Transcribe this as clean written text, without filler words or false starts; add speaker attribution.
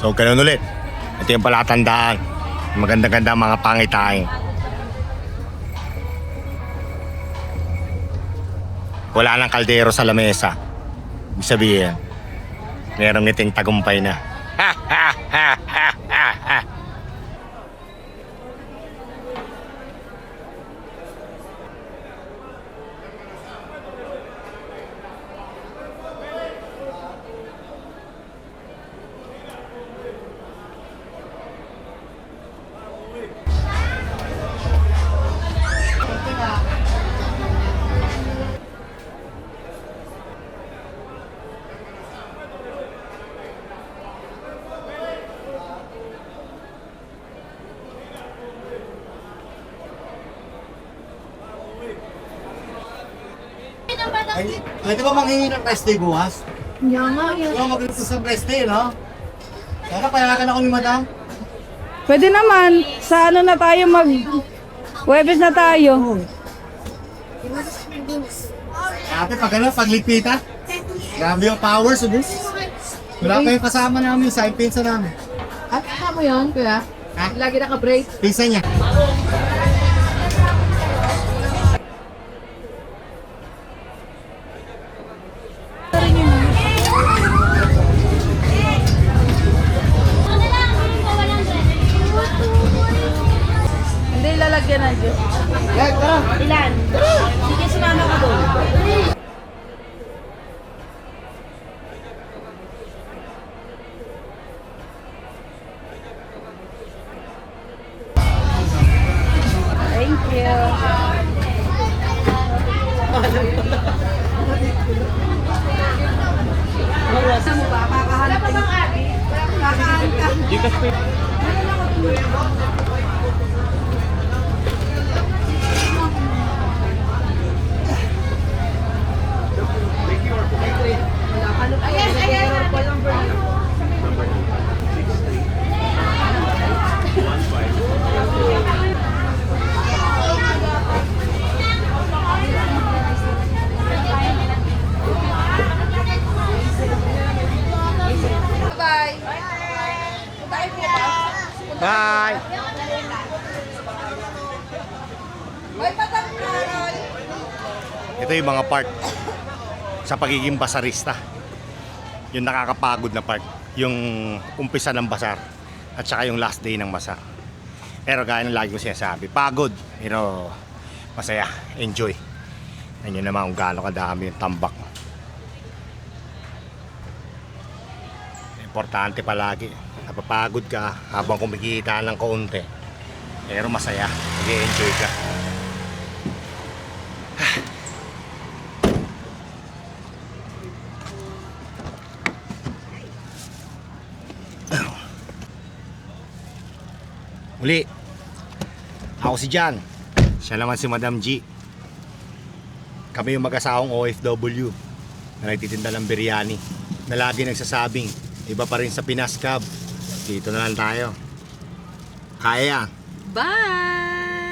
Speaker 1: So ganun ulit. Ito yung palatandaan. Maganda-ganda mga pangitain. Wala nang kaldero sa lamesa. Ibig sabihin, merong ngiting tagumpay na.
Speaker 2: Ay, pwede ba manghingi ng rest day bukas?
Speaker 3: Yan nga, yan.
Speaker 2: Ikaw mag-request ng rest day, no? Sana payagan ako ni madam.
Speaker 3: Pwede naman, sa ano na tayo Huwebes na tayo.
Speaker 2: Ate, pag ano, paglipitan. Grabe yung powers, ubus. Wala kayong kasama namin sa pinsa namin.
Speaker 3: At mo yun, kuya?
Speaker 2: Ha?
Speaker 3: Lagi naka-break.
Speaker 2: Pinsa niya.
Speaker 3: Hindi lalagyan ng Diyos.
Speaker 2: Leg, tara.
Speaker 3: Ilan? Sige, sumama ko doon. Thank you. Sa mo ba? Kakahanap ka bang abi? Kakahanap ka. Ayan, ayan. Bye. Bye po ba?
Speaker 1: Bye!
Speaker 3: Bye, patang Carol.
Speaker 1: Ito yung mga part sa pagiging basarista. Yung nakakapagod na part. Yung umpisa ng basar at saka yung last day ng basar. Pero gaya ng lagi ko sinasabi, pagod pero masaya, enjoy. Ayun naman kung gaano kadami yung tambak. Importante palagi, napapagod ka habang kumikita ng kaunti. Pero masaya, nag-enjoy ka. Muli, ako si Jan. Siya naman si Madam G. Kami yung mag-asawang OFW na nagtitinda ng biryani, na lagi nagsasabing iba pa rin sa Pinas Cab. Dito na lang tayo. Kaya yan.
Speaker 3: Bye.